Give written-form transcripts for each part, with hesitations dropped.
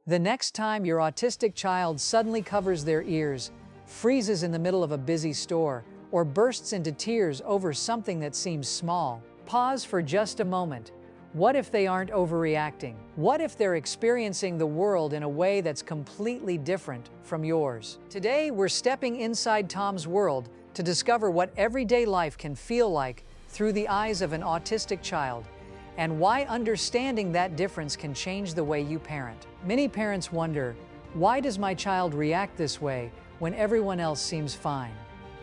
The next time your autistic child suddenly covers their ears, freezes in the middle of a busy store, or bursts into tears over something that seems small, pause for just a moment. What if they aren't overreacting? What if they're experiencing the world in a way that's completely different from yours? Today, we're stepping inside Tom's world to discover what everyday life can feel like through the eyes of an autistic child, and why understanding that difference can change the way you parent. Many parents wonder, why does my child react this way when everyone else seems fine?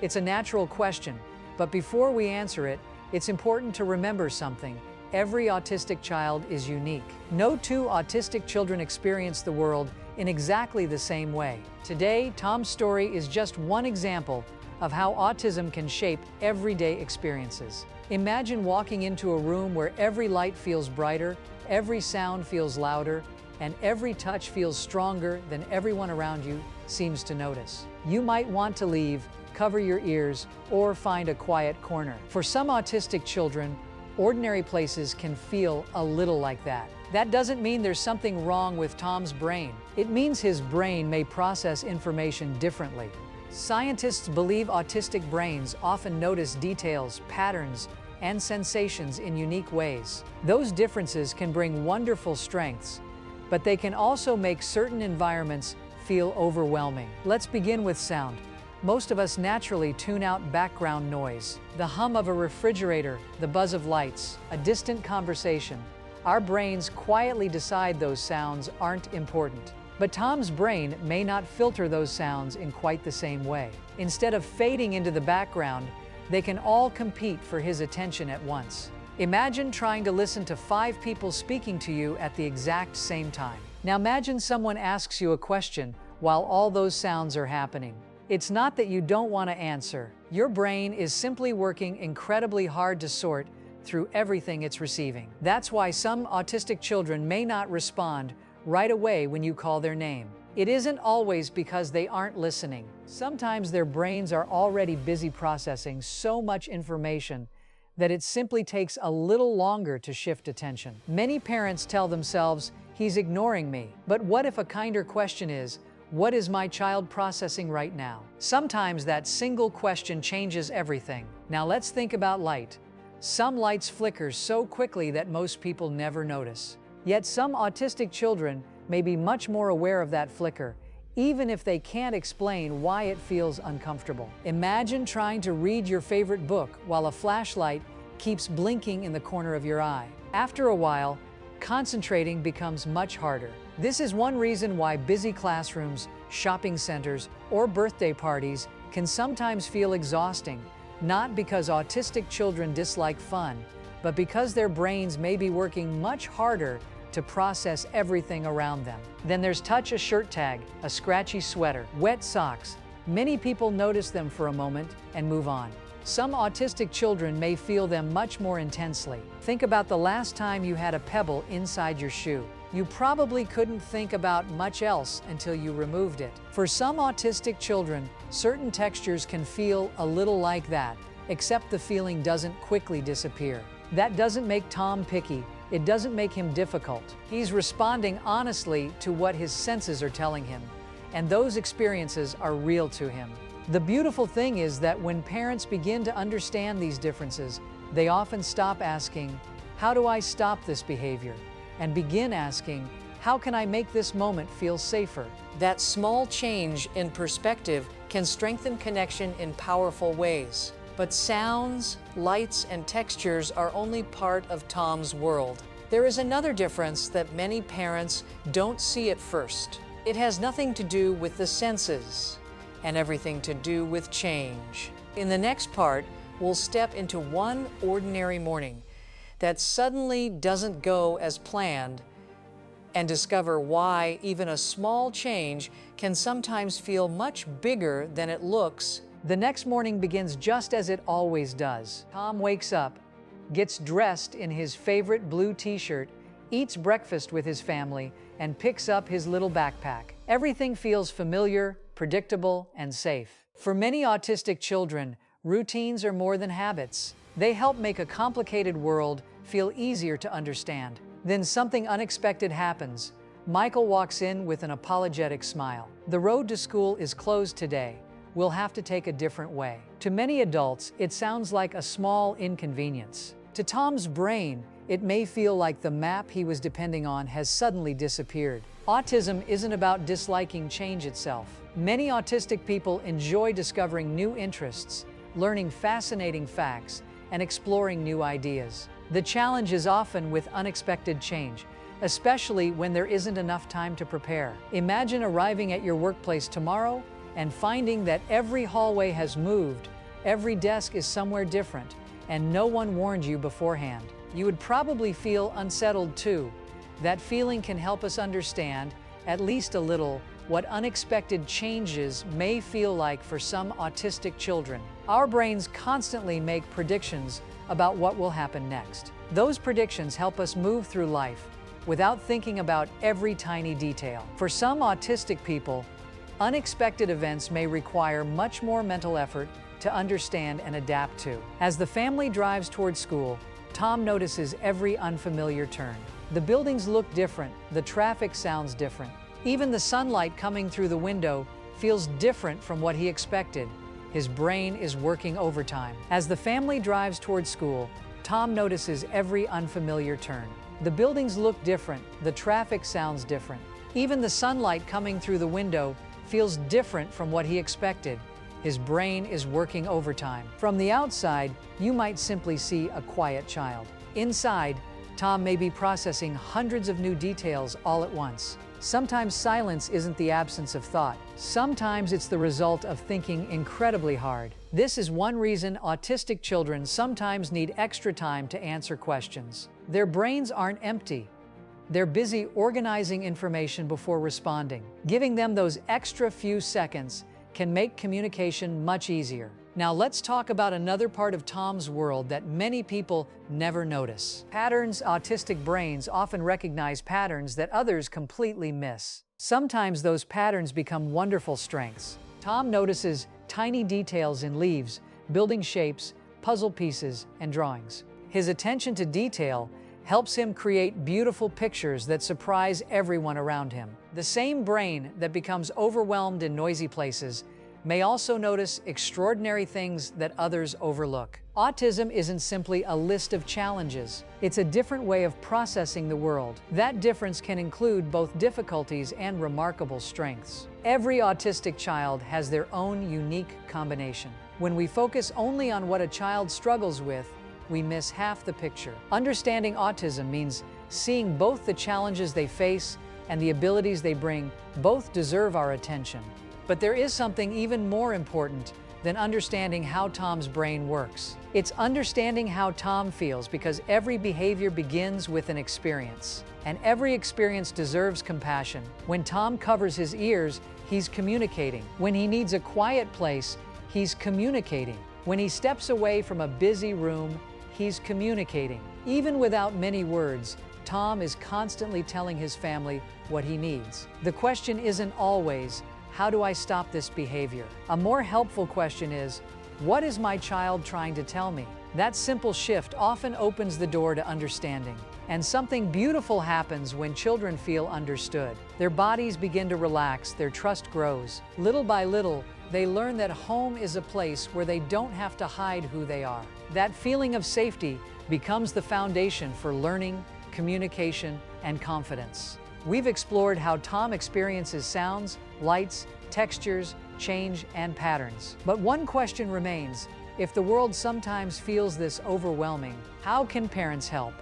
It's a natural question, but before we answer it, it's important to remember something. Every autistic child is unique. No two autistic children experience the world in exactly the same way. Today, Tom's story is just one example of how autism can shape everyday experiences. Imagine walking into a room where every light feels brighter, every sound feels louder, and every touch feels stronger than everyone around you seems to notice. You might want to leave, cover your ears, or find a quiet corner. For some autistic children, ordinary places can feel a little like that. That doesn't mean there's something wrong with Tom's brain. It means his brain may process information differently. Scientists believe autistic brains often notice details, patterns, and sensations in unique ways. Those differences can bring wonderful strengths, but they can also make certain environments feel overwhelming. Let's begin with sound. Most of us naturally tune out background noise. The hum of a refrigerator, the buzz of lights, a distant conversation. Our brains quietly decide those sounds aren't important. But Tom's brain may not filter those sounds in quite the same way. Instead of fading into the background, they can all compete for his attention at once. Imagine trying to listen to 5 people speaking to you at the exact same time. Now imagine someone asks you a question while all those sounds are happening. It's not that you don't want to answer. Your brain is simply working incredibly hard to sort through everything it's receiving. That's why some autistic children may not respond right away when you call their name. It isn't always because they aren't listening. Sometimes their brains are already busy processing so much information that it simply takes a little longer to shift attention. Many parents tell themselves, "He's ignoring me." But what if a kinder question is, what is my child processing right now? Sometimes that single question changes everything. Now let's think about light. Some lights flicker so quickly that most people never notice. Yet some autistic children may be much more aware of that flicker, even if they can't explain why it feels uncomfortable. Imagine trying to read your favorite book while a flashlight keeps blinking in the corner of your eye. After a while, concentrating becomes much harder. This is one reason why busy classrooms, shopping centers, or birthday parties can sometimes feel exhausting, not because autistic children dislike fun, but because their brains may be working much harder to process everything around them. Then there's touch, a shirt tag, a scratchy sweater, wet socks. Many people notice them for a moment and move on. Some autistic children may feel them much more intensely. Think about the last time you had a pebble inside your shoe. You probably couldn't think about much else until you removed it. For some autistic children, certain textures can feel a little like that, except the feeling doesn't quickly disappear. That doesn't make Tom picky. It doesn't make him difficult. He's responding honestly to what his senses are telling him, and those experiences are real to him. The beautiful thing is that when parents begin to understand these differences, they often stop asking, "How do I stop this behavior?" and begin asking, "How can I make this moment feel safer?" That small change in perspective can strengthen connection in powerful ways. But sounds, lights, and textures are only part of Tom's world. There is another difference that many parents don't see at first. It has nothing to do with the senses and everything to do with change. In the next part, we'll step into one ordinary morning that suddenly doesn't go as planned and discover why even a small change can sometimes feel much bigger than it looks. The next morning begins just as it always does. Tom wakes up, gets dressed in his favorite blue t-shirt, eats breakfast with his family, and picks up his little backpack. Everything feels familiar, predictable, and safe. For many autistic children, routines are more than habits. They help make a complicated world feel easier to understand. Then something unexpected happens. Michael walks in with an apologetic smile. The road to school is closed today. We'll have to take a different way. To many adults, it sounds like a small inconvenience. To Tom's brain, it may feel like the map he was depending on has suddenly disappeared. Autism isn't about disliking change itself. Many autistic people enjoy discovering new interests, learning fascinating facts, and exploring new ideas. The challenge is often with unexpected change, especially when there isn't enough time to prepare. Imagine arriving at your workplace tomorrow and finding that every hallway has moved, every desk is somewhere different, and no one warned you beforehand. You would probably feel unsettled too. That feeling can help us understand, at least a little, what unexpected changes may feel like for some autistic children. Our brains constantly make predictions about what will happen next. Those predictions help us move through life without thinking about every tiny detail. For some autistic people, unexpected events may require much more mental effort to understand and adapt to. As the family drives toward school, Tom notices every unfamiliar turn. The buildings look different, the traffic sounds different. Even the sunlight coming through the window feels different from what he expected. His brain is working overtime. As the family drives toward school, Tom notices every unfamiliar turn. The buildings look different, the traffic sounds different. Even the sunlight coming through the window feels different from what he expected. His brain is working overtime. From the outside, you might simply see a quiet child. Inside, Tom may be processing hundreds of new details all at once. Sometimes silence isn't the absence of thought. Sometimes it's the result of thinking incredibly hard. This is one reason autistic children sometimes need extra time to answer questions. Their brains aren't empty. They're busy organizing information before responding. Giving them those extra few seconds can make communication much easier. Now let's talk about another part of Tom's world that many people never notice. Patterns. Autistic brains often recognize patterns that others completely miss. Sometimes those patterns become wonderful strengths. Tom notices tiny details in leaves, building shapes, puzzle pieces, and drawings. His attention to detail helps him create beautiful pictures that surprise everyone around him. The same brain that becomes overwhelmed in noisy places may also notice extraordinary things that others overlook. Autism isn't simply a list of challenges. It's a different way of processing the world. That difference can include both difficulties and remarkable strengths. Every autistic child has their own unique combination. When we focus only on what a child struggles with, we miss half the picture. Understanding autism means seeing both the challenges they face and the abilities they bring. Both deserve our attention. But there is something even more important than understanding how Tom's brain works. It's understanding how Tom feels, because every behavior begins with an experience, and every experience deserves compassion. When Tom covers his ears, he's communicating. When he needs a quiet place, he's communicating. When he steps away from a busy room, he's communicating. Even without many words, Tom is constantly telling his family what he needs. The question isn't always, how do I stop this behavior? A more helpful question is, what is my child trying to tell me? That simple shift often opens the door to understanding. And something beautiful happens when children feel understood. Their bodies begin to relax, their trust grows. Little by little, they learn that home is a place where they don't have to hide who they are. That feeling of safety becomes the foundation for learning, communication, and confidence. We've explored how Tom experiences sounds, lights, textures, change, and patterns. But one question remains: if the world sometimes feels this overwhelming, how can parents help?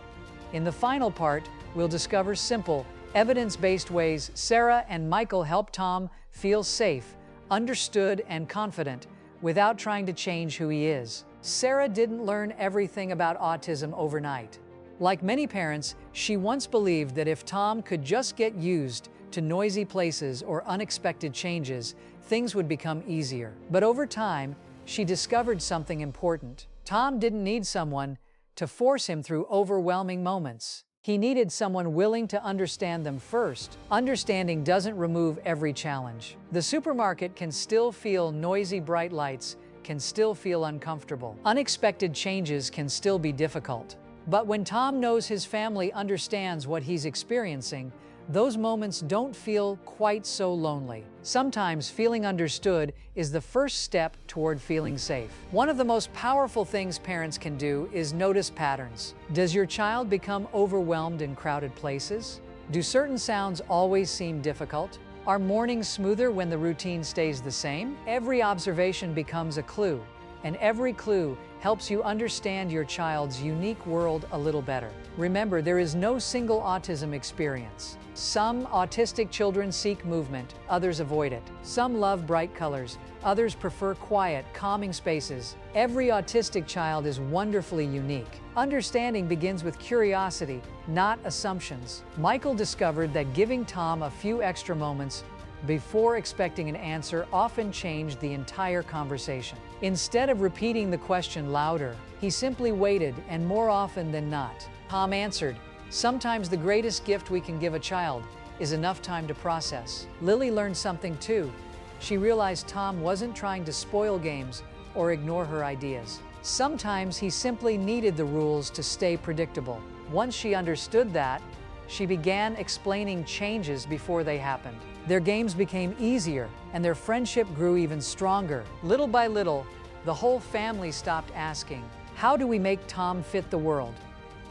In the final part, we'll discover simple, evidence-based ways Sarah and Michael help Tom feel safe, understood, and confident without trying to change who he is. Sarah didn't learn everything about autism overnight. Like many parents, she once believed that if Tom could just get used to noisy places or unexpected changes, things would become easier. But over time, she discovered something important. Tom didn't need someone to force him through overwhelming moments. He needed someone willing to understand them first. Understanding doesn't remove every challenge. The supermarket can still feel noisy. Bright lights can still feel uncomfortable. Unexpected changes can still be difficult. But when Tom knows his family understands what he's experiencing, those moments don't feel quite so lonely. Sometimes feeling understood is the first step toward feeling safe. One of the most powerful things parents can do is notice patterns. Does your child become overwhelmed in crowded places? Do certain sounds always seem difficult? Are mornings smoother when the routine stays the same? Every observation becomes a clue, and every clue helps you understand your child's unique world a little better. Remember, there is no single autism experience. Some autistic children seek movement, others avoid it. Some love bright colors, others prefer quiet, calming spaces. Every autistic child is wonderfully unique. Understanding begins with curiosity, not assumptions. Michael discovered that giving Tom a few extra moments before expecting an answer often changed the entire conversation. Instead of repeating the question louder, he simply waited, and more often than not, Tom answered. Sometimes the greatest gift we can give a child is enough time to process. Lily learned something too. She realized Tom wasn't trying to spoil games or ignore her ideas. Sometimes he simply needed the rules to stay predictable. Once she understood that, she began explaining changes before they happened. Their games became easier, and their friendship grew even stronger. Little by little, the whole family stopped asking, "How do we make Tom fit the world?"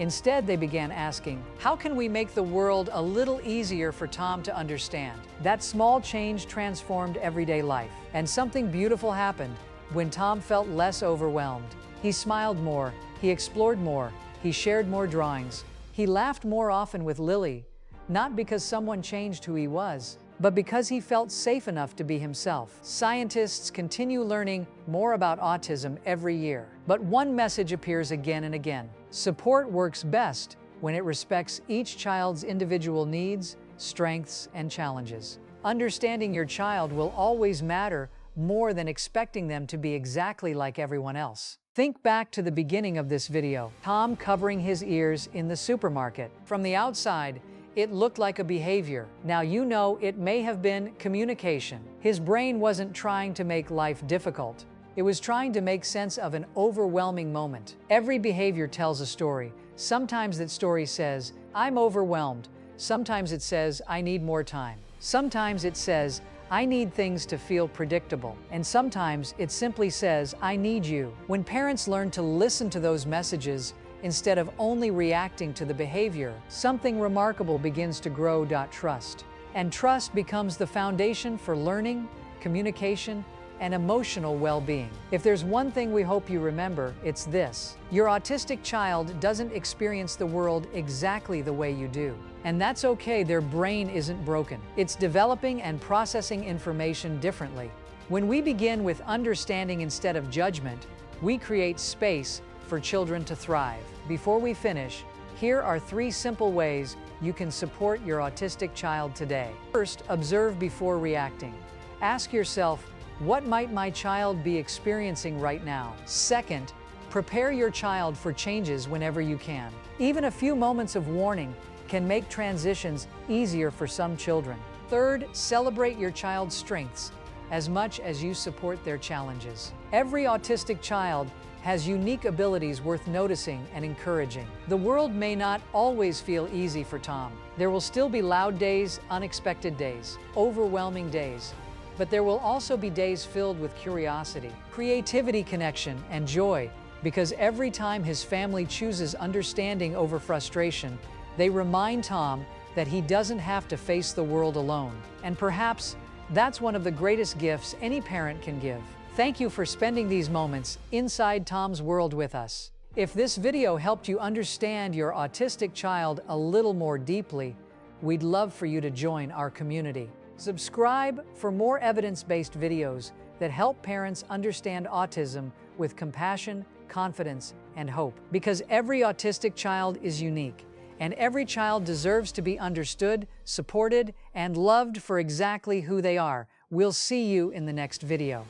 Instead, they began asking, "How can we make the world a little easier for Tom to understand?" That small change transformed everyday life, and something beautiful happened when Tom felt less overwhelmed. He smiled more, he explored more, he shared more drawings, he laughed more often with Lily, not because someone changed who he was, but because he felt safe enough to be himself. Scientists continue learning more about autism every year, but one message appears again and again. Support works best when it respects each child's individual needs, strengths, and challenges. Understanding your child will always matter more than expecting them to be exactly like everyone else. Think back to the beginning of this video, Tom covering his ears in the supermarket. From the outside, it looked like a behavior. Now you know it may have been communication. His brain wasn't trying to make life difficult. It was trying to make sense of an overwhelming moment. Every behavior tells a story. Sometimes that story says, "I'm overwhelmed." Sometimes it says, "I need more time." Sometimes it says, "I need things to feel predictable." And sometimes it simply says, "I need you." When parents learn to listen to those messages, instead of only reacting to the behavior, something remarkable begins to grow. Trust. And trust becomes the foundation for learning, communication, and emotional well-being. If there's one thing we hope you remember, it's this. Your autistic child doesn't experience the world exactly the way you do. And that's okay, their brain isn't broken. It's developing and processing information differently. When we begin with understanding instead of judgment, we create space for children to thrive. Before we finish, here are 3 simple ways you can support your autistic child today. First, observe before reacting. Ask yourself, what might my child be experiencing right now? Second, prepare your child for changes whenever you can. Even a few moments of warning can make transitions easier for some children. Third, celebrate your child's strengths as much as you support their challenges. Every autistic child has unique abilities worth noticing and encouraging. The world may not always feel easy for Tom. There will still be loud days, unexpected days, overwhelming days. But there will also be days filled with curiosity, creativity, connection, and joy, because every time his family chooses understanding over frustration, they remind Tom that he doesn't have to face the world alone. And perhaps that's one of the greatest gifts any parent can give. Thank you for spending these moments inside Tom's world with us. If this video helped you understand your autistic child a little more deeply, we'd love for you to join our community. Subscribe for more evidence-based videos that help parents understand autism with compassion, confidence, and hope. Because every autistic child is unique, and every child deserves to be understood, supported, and loved for exactly who they are. We'll see you in the next video.